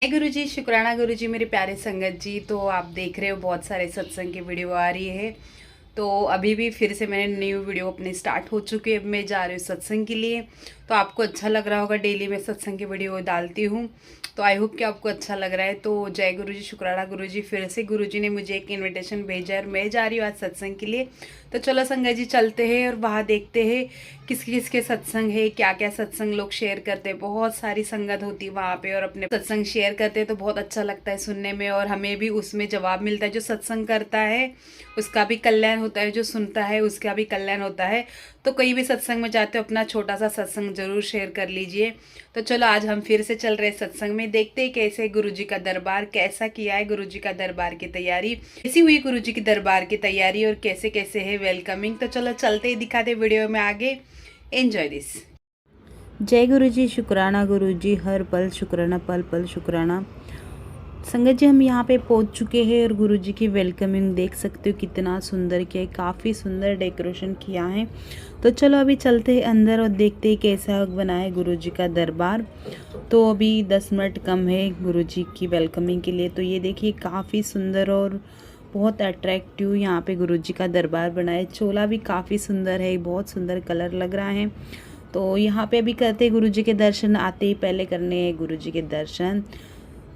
जय गुरु जी, शुक्राना गुरु जी, मेरे प्यारे संगत जी। तो आप देख रहे हो बहुत सारे सत्संग की वीडियो आ रही है। तो अभी भी फिर से मैंने न्यू वीडियो अपनी स्टार्ट हो चुकी है। अब मैं जा रही हूँ सत्संग के लिए। तो आपको अच्छा लग रहा होगा, डेली मैं सत्संग की वीडियो डालती हूँ। तो आई होप कि आपको अच्छा लग रहा है। तो जय गुरु जी, शुक्राना गुरु जी। फिर से गुरु जी ने मुझे एक इन्विटेशन भेजा है और मैं जा रही हूँ आज सत्संग के लिए। तो चलो संगत जी चलते हैं और वहाँ देखते हैं किस किसके सत्संग है, क्या क्या सत्संग लोग शेयर करते हैं। बहुत सारी संगत होती है वहाँ पे और अपने सत्संग शेयर करते हैं तो बहुत अच्छा लगता है सुनने में, और हमें भी उसमें जवाब मिलता है। जो सत्संग करता है उसका भी कल्याण होता है, जो सुनता है उसका भी कल्याण होता है। तो कहीं भी सत्संग में जाते हो अपना छोटा सा सत्संग जरूर शेयर कर लीजिए। तो चलो आज हम फिर से चल रहे सत्संग में, देखते हैं कैसे गुरु जी का दरबार कैसा किया है, गुरु जी का दरबार की तैयारी कैसी हुई, गुरु जी की दरबार की तैयारी और कैसे कैसे है वेलकमिंग। तो चलो चलते ही दिखाते वीडियो में आगे। Enjoy this. जय गुरु जी, शुक्राना गुरु जी, हर पल शुक्राना, पल पल शुक्राना। संगत जी हम यहाँ पे पहुँच चुके हैं और गुरु जी की वेलकमिंग देख सकते हो कितना सुंदर किया है, काफ़ी सुंदर डेकोरेशन किया है। तो चलो अभी चलते हैं अंदर और देखते हैं कैसा बना है गुरु जी का दरबार। तो अभी 10 मिनट कम है गुरु जी की वेलकमिंग के लिए। तो ये देखिए काफ़ी सुंदर और बहुत अट्रैक्टिव यहाँ पे गुरु जी का दरबार बना है। चोला भी काफ़ी सुंदर है, बहुत सुंदर कलर लग रहा है। तो यहाँ पे अभी करते हैं गुरु जी के दर्शन, आते ही पहले करने हैं गुरु जी के दर्शन।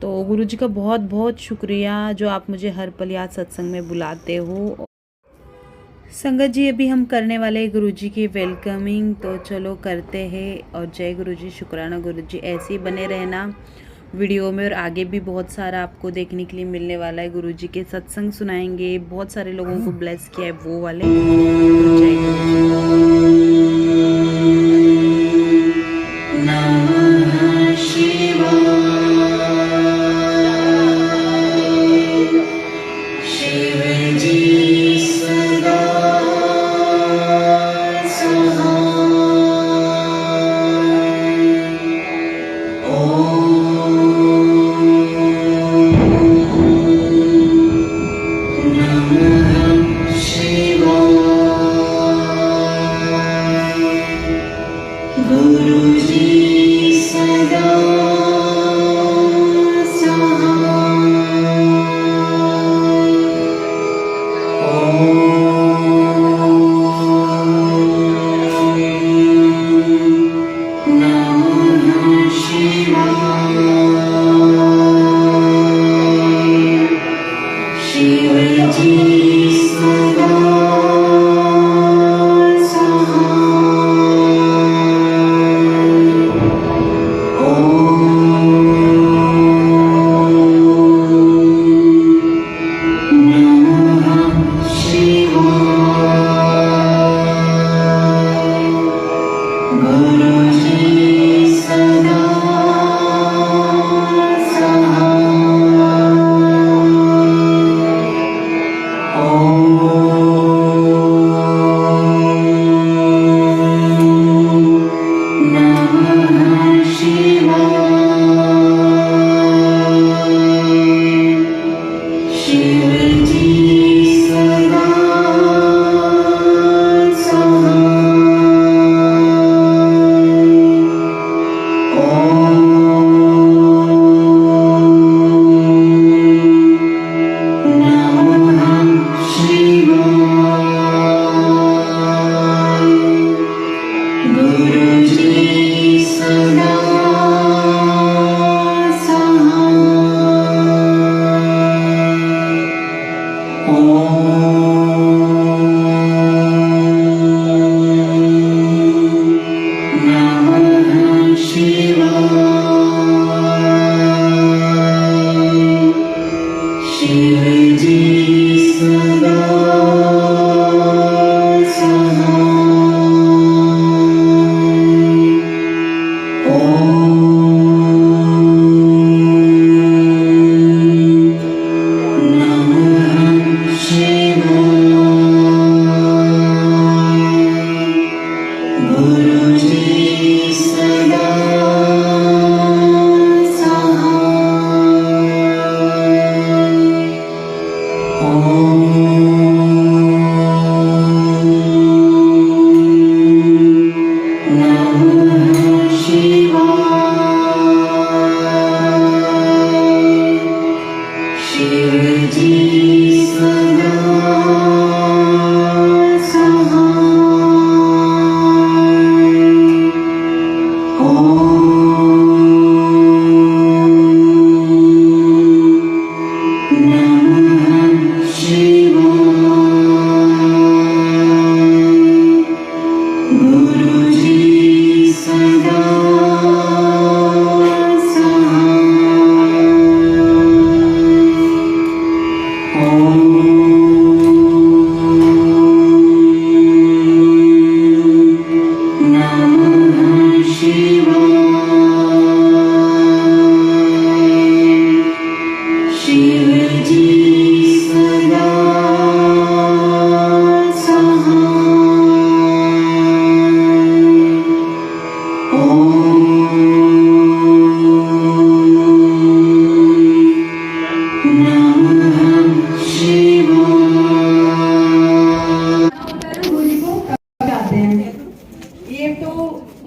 तो गुरु जी का बहुत बहुत शुक्रिया जो आप मुझे हर पल याद सत्संग में बुलाते हो। संगत जी अभी हम करने वाले हैं गुरु जी की वेलकमिंग। तो चलो करते हैं। और जय गुरु जी, शुक्राना गुरु जी, ऐसे ही बने रहना वीडियो में और आगे भी बहुत सारा आपको देखने के लिए मिलने वाला है। गुरु जी के सत्संग सुनाएंगे, बहुत सारे लोगों को ब्लेस किया है वो वाले। तो जय गुरु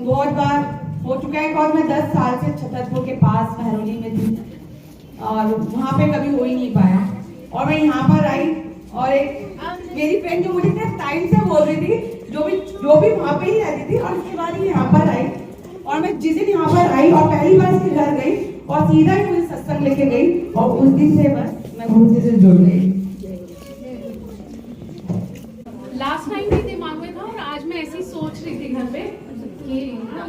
बहुत बार हो चुका है और मैं 10 साल से छतरपुर के पास महरौली में थी और वहाँ पे कभी हो ही नहीं पाया। और मैं यहाँ पर आई और एक मेरी फ्रेंड जो मुझे टाइम से बोल रही थी, जो भी वहाँ पे ही रहती थी, और उसके बाद ये यहाँ पर आई। और मैं जिस दिन यहाँ पर आई और पहली बार इसके घर गई और सीधा ही मुझे सत्संग लेके गई और उस दिन से बस मैं गुरु जी से जुड़ गई। लास्ट टाइम भी दिमाग में था और आज मैं ऐसी सोच रही थी घर पे कि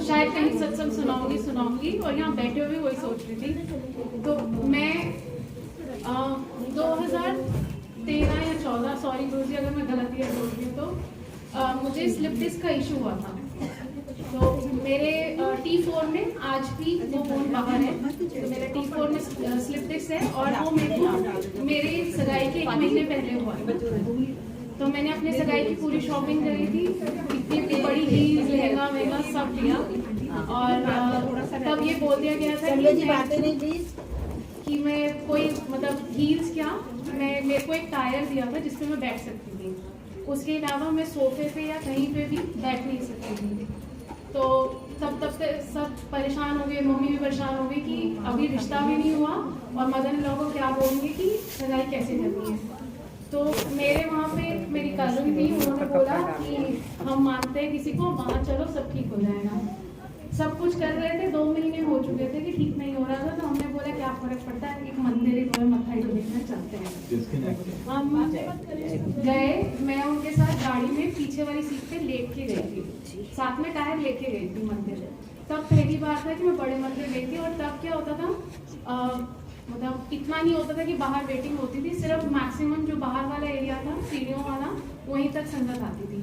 शायद कहीं सत्संग सुनाऊंगी और यहाँ बैठे हुए वही सोच रही थी। तो मैं 2013 या 14, सॉरी गुरुजी अगर मैं गलती है बोल रही हूँ, तो मुझे स्लिप डिस्क का इशू हुआ था। तो मेरे T4 में आज भी वो बोन बाहर है, तो मेरे T4 में स्लिप डिस्क है और वो मेरे सगाई के 1 महीने पहले हुआ है। तो मैंने अपने सगाई की पूरी शॉपिंग करी थी, इतनी बड़ी हील्स, लहंगा वहंगा सब लिया और तब ये बोल दिया गया था कि मैं कोई मतलब हील्स क्या, मेरे को एक टायर दिया था जिसपे मैं बैठ सकती थी, उसके अलावा मैं सोफे पे या कहीं पे भी बैठ नहीं सकती थी। तो तब से सब परेशान हो गए, मम्मी भी परेशान हो गई कि अभी रिश्ता भी नहीं हुआ और मदर इन लॉ को क्या बोलेंगे कि सगाई कैसे करनी है। तो मेरे वहाँ पे मेरी कज़न थी, उन्होंने बोला कि हम मानते हैं किसी को, वहाँ चलो सब ठीक हो जाएगा। सब कुछ कर रहे थे, 2 महीने हो चुके थे कि ठीक नहीं हो रहा था। तो हमने बोला क्या फर्क पड़ता है, एक मंदिर एक मत्था ही तो देखना चाहते हैं। हम गए, मैं उनके साथ गाड़ी में पीछे वाली सीट पे लेट के गई थी, साथ में टायर लेके गई थी मंदिर। तब पहली बार था कि मैं बड़े मंदिर गई थी और तब क्या होता था, मतलब इतना नहीं होता था कि बाहर वेटिंग होती थी, सिर्फ मैक्सिमम जो बाहर वाला एरिया था सीढ़ियों वाला वहीं तक संगत आती थी।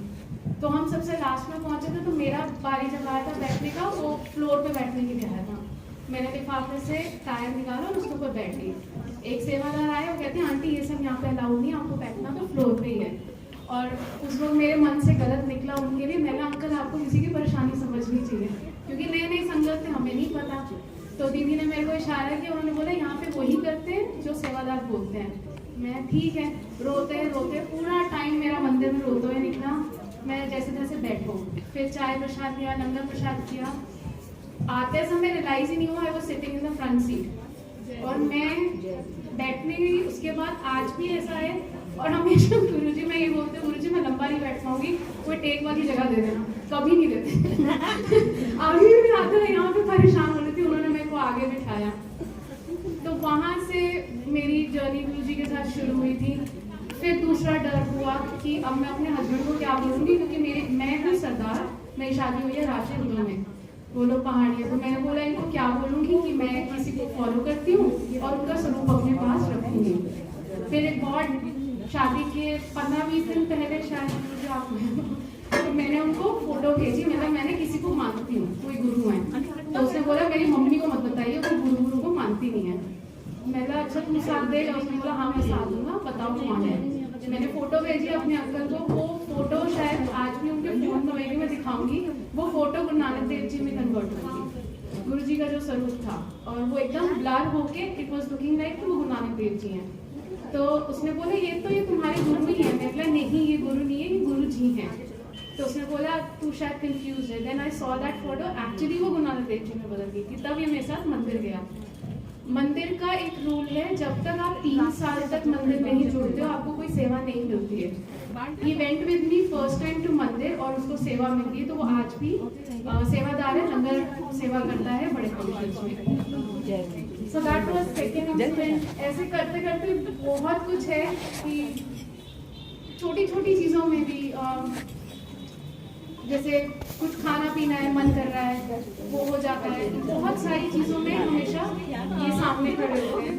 तो हम सबसे लास्ट में पहुंचे थे, तो मेरा बारी जब आया था बैठने का, वो फ्लोर पे बैठने के लिए आया था। मैंने लिफाफे से टायर निकाला और उसके ऊपर बैठ गई। एक सेवादार आए, वो कहते हैं आंटी ये सब यहाँ पे अलाउड नहीं, आपको बैठना तो फ्लोर पे ही है। और उस वक्त मेरे मन से गलत निकला उनके लिए, मैंने अंकल आपको किसी की परेशानी समझनी चाहिए, क्योंकि नए नए संगत थे, हमें नहीं पता। तो दीदी ने मेरे को इशारा किया, उन्होंने बोला यहाँ पे वही करते हैं जो सेवादार बोलते हैं। मैं ठीक है, रोते रोते पूरा टाइम मेरा मंदिर में रोते हुए निकला। मैं जैसे तैसे बैठो, फिर चाय प्रसाद किया, लंगर प्रसाद किया। आते समय रियलाइज ही नहीं हुआ I was sitting in the front seat और मैं बैठने गई। उसके बाद आज भी ऐसा है और हमेशा गुरुजी मैं ये बोलते हैं, गुरुजी मैं लंबा नहीं बैठ पाऊंगी, कोई टेक वाली जगह दे देना, कभी नहीं देते। अभी भी आते हैं यहाँ पे परेशान हो रही थी, उन्होंने मेरे को आगे बिठाया। तो वहाँ से मेरी जर्नी गुरुजी के साथ शुरू हुई थी। फिर दूसरा डर हुआ कि अब मैं अपने हस्बैंड को क्या बोलूँगी, क्योंकि मैं हूँ सरदार, मेरी शादी हुई है राजपुर में, वो लोग पहाड़ी है। तो मैंने बोला इनको क्या बोलूँगी कि मैं किसी को फॉलो करती हूँ और उनका स्वरूप अपने पास रखूँगी। फिर एक बहुत शादी के 15-20 दिन पहले शायद मुझे आप तो मैंने उनको फोटो भेजी, मतलब मैंने किसी को मानती हूँ, कोई गुरु है। तो उसने बोला मेरी मम्मी को मत बताइए, वो गुरु को मानती नहीं है। मैंने अच्छा तुम साथ देगा? उसने बोला हाँ मैं साथ दूंगा, बताओ कौन है। मैंने फोटो भेजी अपने अंकल को, वो फोटो शायद आज भी उनके फोन में होगी, मैं दिखाऊंगी। वो फोटो गुरु नानक देव जी में कन्वर्ट होगी, गुरु जी का जो स्वरूप था, और वो एकदम ब्लर होके इट वाज लुकिंग लाइक कि वो गुरु नानक देव जी हैं। तो उसने बोला ये तुम्हारे गुरु ही है। मैं बोला नहीं ये गुरु नहीं है, ये गुरु जी हैं। तो उसने बोला तू शायद कंफ्यूज है। Then I saw that photo, actually वो गुरु नानक देव जी में बदल गई थी। तब ये मेरे साथ मंदिर गया। मंदिर का एक रूल है, जब तक आप 3 साल तक मंदिर नहीं जुड़ते हो आपको कोई सेवा नहीं मिलती है। He went with me first time to मंदिर और उसको सेवा मिलती है, तो वो आज भी सेवादार है, लंगर सेवा करता है बड़े फंक्शंस में। So that was second incident। ऐसे करते करते बहुत कुछ है कि छोटी छोटी चीज़ों में भी जैसे कुछ खाना पीना है, मन कर रहा है, वो हो जाता है। बहुत सारी चीज़ों में हमेशा ये सामने खड़े होते हैं।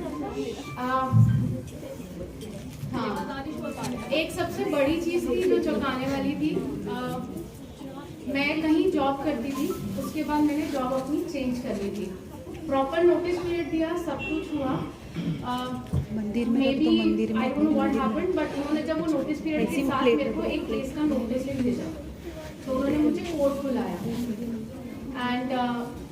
हाँ, एक सबसे बड़ी चीज़ थी जो चौंकाने वाली थी। मैं कहीं जॉब करती थी, उसके बाद मैंने जॉब अपनी चेंज कर ली थी। प्रॉपर नोटिस पीरियड दिया, सब कुछ हुआ। मंदिर में मे तो मंदिर बी I don't know what happened, but उन्होंने जब वो नोटिस पीरियड के साथ मेरे को एक केस का नोटिस लिख भेजा, तो उन्होंने मुझे कोर्ट बुलाया। एंड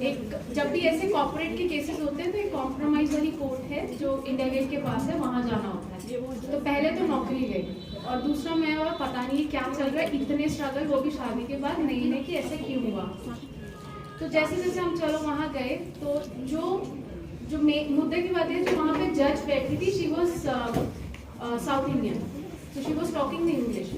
एक जब भी ऐसे कॉर्पोरेट के केसेस होते हैं तो एक कॉम्प्रोमाइज वाली कोर्ट है जो इंडिया गेट के पास है, वहाँ जाना होता है। तो पहले तो नौकरी गई और दूसरा मैं और पता नहीं क्या चल रहा है, इतने स्ट्रगल, वो भी शादी के बाद नई नई कि ऐसे क्यों हुआ। तो जैसे जैसे हम चलो वहाँ गए, तो जो मुद्दे की बात है, जो वहाँ पे जज बैठी थी, शी वॉज साउथ इंडियन, तो she was talking the English.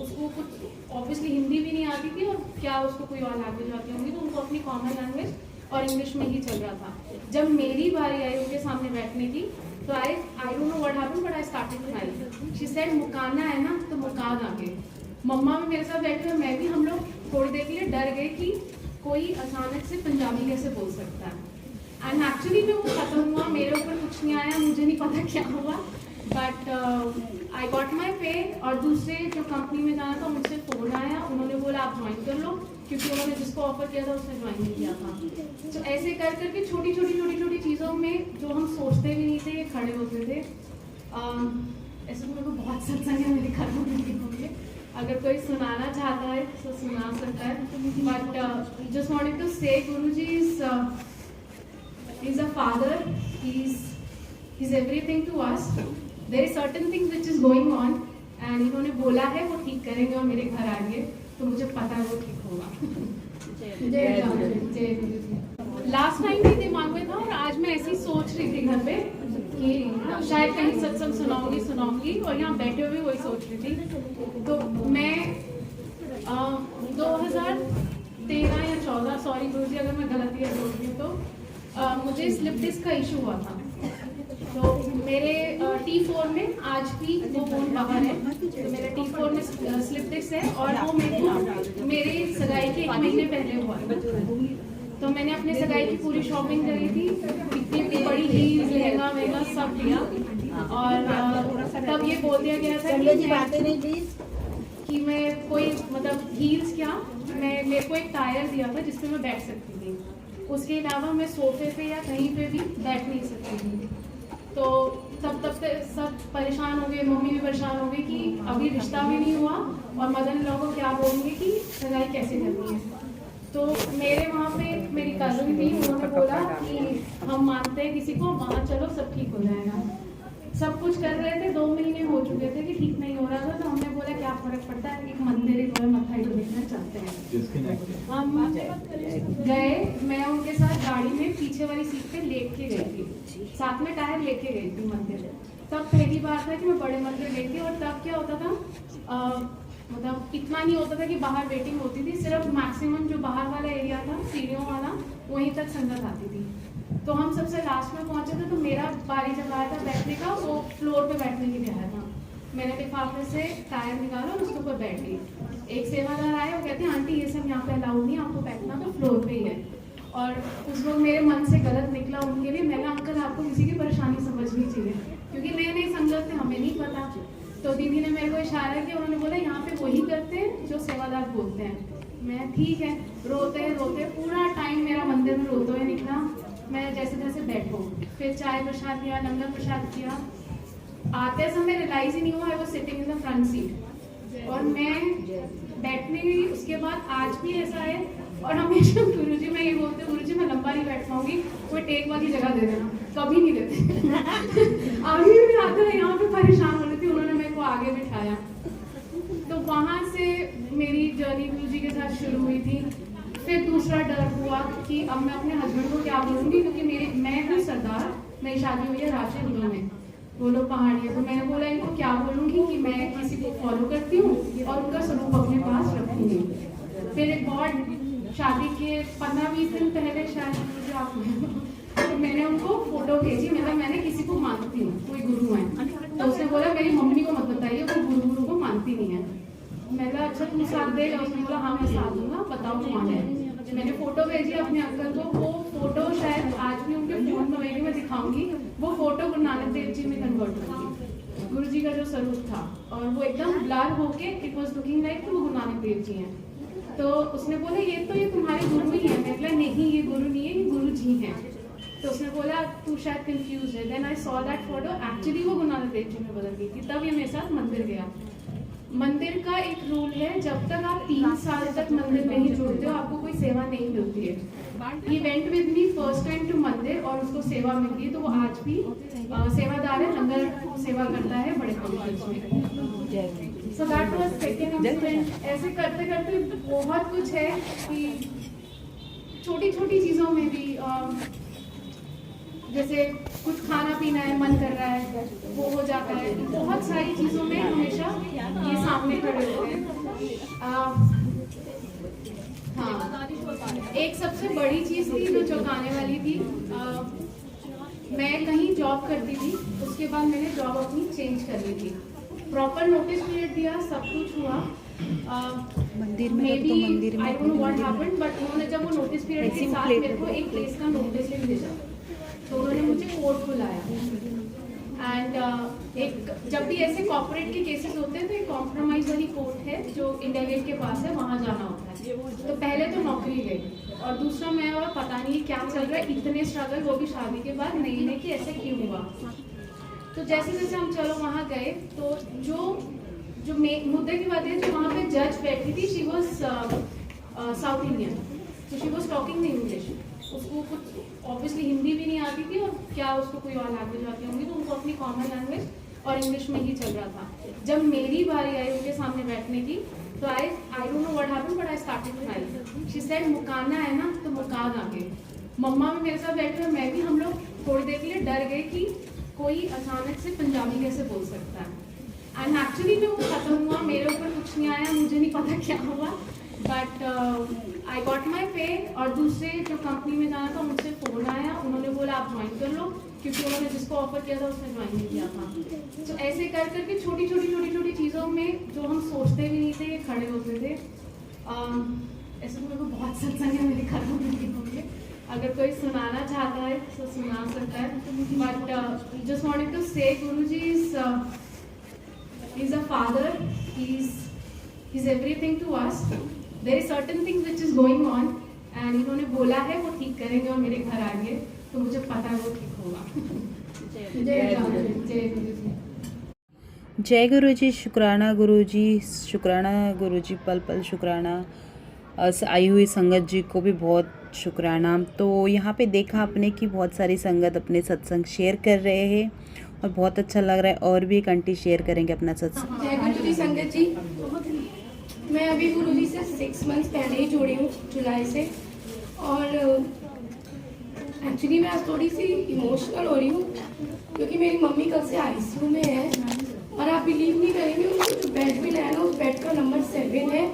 उसको कुछ ऑब्वियसली हिंदी भी नहीं आती थी और क्या उसको कोई और लैंग्वेज आती होंगी, तो उनको अपनी कॉमन लैंग्वेज और इंग्लिश में ही चल रहा था। जब मेरी बारी आई उनके सामने बैठने की, तो I don't know what happened but I started to smile. She said मुकाना है ना तो मुकान आगे। मम्मा भी मेरे साथ बैठे, मैं भी, हम लोग थोड़ी देर के लिए डर गए कि कोई अचानक से पंजाबी कैसे बोल सकता है। एंड एक्चुअली में वो खत्म हुआ, मेरे ऊपर कुछ नहीं आया, मुझे नहीं पता क्या हुआ, बट आई गॉट माई पे। और दूसरे जो कंपनी में जाना था मुझसे फ़ोन आया, उन्होंने बोला आप ज्वाइन कर लो, क्योंकि उन्होंने जिसको ऑफर किया था उसने ज्वाइन नहीं किया था। तो ऐसे कर करके छोटी छोटी चीज़ों में जो हम सोचते भी नहीं थे ये खड़े होते थे। ऐसे तो मेरे को बहुत सत्संग है मेरी खत्म नहीं होंगे, अगर कोई सुनाना चाहता है तो सुना सकता है, बट जस्ट वांटेड टू से गुरुजी is a father, he's everything to us. There is certain things which is going on and इन्होंने बोला है वो ठीक करेंगे और मेरे घर आएंगे, तो मुझे पता है वो ठीक होगा। जय गुरु। लास्ट टाइम भी दिमाग में था और आज मैं ऐसी सोच रही थी घर पे कि शायद कहीं सत्संग सुनाऊंगी और यहाँ बैठे हुए वही सोच रही थी। तो मैं 2013 या 14, सॉरी गुरुजी अगर मैं गलती है बोल रही हूँ, तो मुझे स्लिप डिस्क का इशू हुआ था। तो मेरे T4 में आज भी वो बोन बाहर है, तो मेरे T4 में स्लिप डिस्क है और वो मेरे सगाई के 1 महीने पहले हुआ है। तो मैंने अपने सगाई की पूरी शॉपिंग करी थी, इतनी बड़ी हील्स, लहंगा वहंगा सब लिया, और तब ये बोल दिया गया था कि मैं कोई मतलब हील्स क्या, मेरे को एक टायर दिया था जिसपे मैं बैठ सकती थी, उसके अलावा मैं सोफे पे या कहीं पे भी बैठ नहीं सकती थी। तो तब सब परेशान हो गए, मम्मी भी परेशान हो गई कि अभी रिश्ता भी नहीं हुआ और मदन लोगों को क्या बोलेंगे कि सगाई कैसे करनी है। तो मेरे वहाँ पे मेरी कज़न थी, उन्होंने बोला कि हम मानते हैं किसी को, वहाँ चलो सब ठीक हो जाएगा। सब कुछ कर रहे थे, 2 महीने हो चुके थे कि ठीक नहीं हो रहा था, तो हमने बोला क्या फर्क पड़ता है, एक मंदिर एक मत्था ही तो देखना चाहते हैं। हम गए, मैं उनके साथ गाड़ी में पीछे वाली सीट पे लेट के गई थी, साथ में टायर लेके गई थी मंदिर। तब पहली बार था कि मैं बड़े मंदिर गई थी, और तब क्या होता था मतलब इतना नहीं होता था कि बाहर वेटिंग होती थी, सिर्फ मैक्सिमम जो बाहर वाला एरिया था सीढ़ियों वाला वहीं तक संगत आती थी। तो हम सबसे लास्ट में पहुंचे थे, तो मेरा बारी जब आया था बैठने का, वो फ्लोर पे बैठने के लिए आया था। मैंने लिफाफे से टायर निकाला और उसके ऊपर बैठ गई। एक सेवादार आए, वो कहते हैं आंटी ये सब यहाँ पे अलाउड नहीं, आपको बैठना तो फ्लोर पे ही है। और उस वक्त मेरे मन से गलत निकला उनके लिए, मैंने अंकल आपको किसी की परेशानी समझनी चाहिए, क्योंकि नए नए संगत थे, हमें नहीं पता। तो दीदी ने मेरे को इशारा किया, उन्होंने बोला यहाँ पे वही करते हैं जो सेवादार बोलते हैं। मैं ठीक है, रोते रोते पूरा टाइम मेरा मंदिर में रोते हुए निकला। मैं जैसे जैसे बैठो, फिर चाय प्रसाद किया, लंगर प्रसाद किया। आते समय रियलाइज ही नहीं हुआ, I was sitting in the front seat, और मैं बैठने गई। उसके बाद आज भी ऐसा है, और हमेशा गुरुजी मैं ये बोलते, गुरुजी मैं लंबा नहीं बैठ पाऊंगी, कोई टेक वाली जगह दे देना, कभी नहीं देते। आगे भी आते हैं, यहाँ पे परेशान हो रही थी, उन्होंने मेरे को आगे बिठाया। तो वहाँ से मेरी जर्नी गुरुजी के साथ शुरू हुई थी। फिर दूसरा डर हुआ कि अब मैं अपने हस्बैंड को क्या बोलूँगी, क्योंकि मैं हूँ सरदार मेरी शादी हुई है राजपुर में, वो लोग पहाड़ी है। तो मैंने बोला इनको क्या बोलूँगी कि मैं किसी को फॉलो करती हूँ और उनका स्वरूप अपने पास रखूँगी। फिर एक बहुत शादी के 15-20 दिन पहले शायद मुझे आप तो मैंने उनको फोटो भेजी, मतलब मैंने किसी को मानती हूँ, कोई गुरु है। तो उसने बोला मेरी मम्मी को मत बताइए, वो गुरु को मानती नहीं है। मैंने कहा अच्छा तुम साथ देगा? उसने बोला हाँ मैं साथ दूंगा, बताओ कौन है। मैंने फोटो भेजी अपने अंकल को, वो फोटो शायद आज भी उनके फोन में होगी, मैं दिखाऊंगी। वो फोटो गुरु नानक देव जी में कन्वर्ट होगी, गुरु जी का जो स्वरूप था, और वो एकदम ब्लर होके इट वाज लुकिंग लाइक वो गुरु नानक देव जी हैं। तो उसने बोला ये तुम्हारे गुरु ही है। मैंने बोला नहीं ये गुरु नहीं है, ये गुरु जी हैं। तो उसने बोला तू शायद कंफ्यूज है। Then I saw that photo, actually वो गुरु नानक देव जी में बदल गई थी। तब ये मेरे साथ मंदिर गया। मंदिर का एक रूल है, जब तक आप 3 साल तक मंदिर नहीं जुड़ते हो आपको कोई सेवा नहीं मिलती है। He went with me first time to मंदिर और उसको सेवा मिली, तो वो आज भी सेवादार है, लंगर सेवा करता है बड़े फंक्शंस में। So that was second incident. ऐसे करते करते बहुत कुछ है कि छोटी छोटी चीज़ों में भी जैसे कुछ खाना पीना है, मन कर रहा है, वो हो जाता है। बहुत सारी चीज़ों में हमेशा ये सामने खड़े होते हैं। हाँ, एक सबसे बड़ी चीज़ थी जो चौंकाने वाली थी। मैं कहीं जॉब करती थी, उसके बाद मैंने जॉब अपनी चेंज कर ली थी। प्रॉपर नोटिस पीरियड दिया, सब कुछ हुआ। मंदिर में Maybe, तो मंदिर में I don't know what happened, but उन्होंने जब वो नोटिस पीरियड के साथ मेरे को एक प्लेस का नोटिस भी भेजा, तो उन्होंने मुझे कोर्ट बुलाया। एंड एक जब भी ऐसे कॉर्पोरेट के केसेस होते हैं तो एक कॉम्प्रोमाइज वाली कोर्ट है जो इंडिया गेट के पास है, वहाँ जाना होता है। तो पहले तो नौकरी गई और दूसरा मैं और पता नहीं क्या चल रहा है, इतने स्ट्रगल, वो भी शादी के बाद, नहीं नहीं कि ऐसे क्यों हुआ। तो जैसे जैसे हम चलो वहाँ गए, तो जो मुद्दे की बात है, जो वहाँ पे जज बैठी थी, शी वॉज साउथ इंडियन, तो she was talking in English. उसको कुछ ऑब्वियसली हिंदी भी नहीं आती थी और क्या उसको कोई और लैंग्वेज आती होंगी, तो उनको अपनी कॉमन लैंग्वेज और इंग्लिश में ही चल रहा था। जब मेरी बारी आई उनके सामने बैठने की, तो I don't know what happened but I started crying. She said मुकाना है ना तो मुकान आगे। मम्मा भी मेरे साथ बैठे और मैं भी, हम लोग थोड़ी देर के लिए डर गए कि कोई अचानक से पंजाबी कैसे बोल सकता है। एंड एक्चुअली में वो खत्म हुआ, मेरे ऊपर कुछ नहीं आया, मुझे नहीं पता क्या हुआ, बट आई गॉट माई पे। और दूसरे जो कंपनी में जाना था उनसे फ़ोन आया, उन्होंने बोला आप ज्वाइन कर लो, क्योंकि उन्होंने जिसको ऑफर किया था उसने ज्वाइन नहीं किया था। तो ऐसे कर करके छोटी छोटी चीज़ों में जो हम सोचते भी नहीं थे खड़े होते थे। ऐसे तो मेरे को बहुत सत्संग है मेरे घर में, अगर कोई सुनाना चाहता है तो सुना सकता है, बट जस्ट वांटेड टू से गुरुजी is a father, he's everything to us. There is certain things which is going on and इन्होंने बोला है वो ठीक करेंगे और मेरे घर आएंगे, तो मुझे पता है वो ठीक होगा। जय गुरु जी, शुक्राना गुरु जी, शुक्राना गुरु जी, पल पल शुक्राना। आई हुई संगत जी को भी बहुत शुक्राना। तो यहाँ पे देखा आपने कि बहुत सारी संगत अपने सत्संग शेयर कर रहे हैं और बहुत अच्छा लग रहा है, और भी एक आंटी शेयर करेंगे अपना सत्संग। जय गुरु जी संगत जी, मैं अभी गुरु जी से 6 मंथ्स पहले ही जुड़ी हूँ, जुलाई से। और एक्चुअली मैं आज थोड़ी सी इमोशनल हो रही हूँ क्योंकि मेरी मम्मी कल से आईसीयू में है और आप बिलीव नहीं करेंगे, उनको जो बेड मिला है ना उस बेड का नंबर 7 है।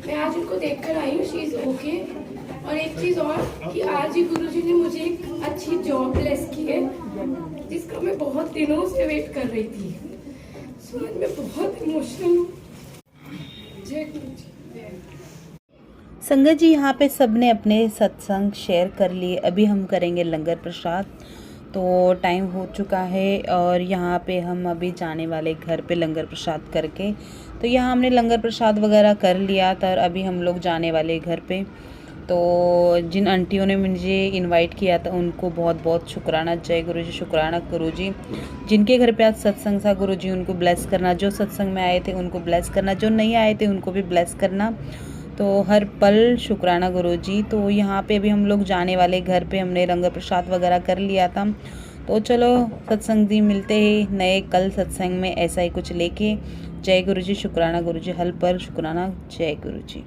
मैं आज उनको देख कर आई हूँ, शी इज़ ओके। और एक चीज़ और कि आज ही गुरु जी ने मुझे एक अच्छी जॉब ब्लेस की है जिसका मैं बहुत दिनों से वेट कर रही थी। सो आज मैं बहुत इमोशनल हूँ। जय गुरु जी। संगत जी, यहाँ पे सबने अपने सत्संग शेयर कर लिए। अभी हम करेंगे लंगर प्रसाद, तो टाइम हो चुका है और यहाँ पे हम अभी जाने वाले घर पे लंगर प्रसाद करके। तो यहाँ हमने लंगर प्रसाद वगैरह कर लिया था और अभी हम लोग जाने वाले घर पे। तो जिन आंटियों ने मुझे इनवाइट किया था उनको बहुत बहुत शुक्राना। जय गुरु जी, शुक्राना गुरु जी। जिनके घर पे आज सत्संग था गुरु जी उनको ब्लेस करना, जो सत्संग में आए थे उनको ब्लेस करना, जो नहीं आए थे उनको भी ब्लेस करना। तो हर पल शुक्राना गुरु जी। तो यहाँ पे अभी हम लोग जाने वाले घर पे, हमने लंगर प्रसाद वगैरह कर लिया था। तो चलो सत्संग जी, मिलते हैं नए कल सत्संग में ऐसा ही कुछ लेके। जय गुरु जी, शुक्राना गुरु जी, हर पल शुक्राना। जय गुरु जी।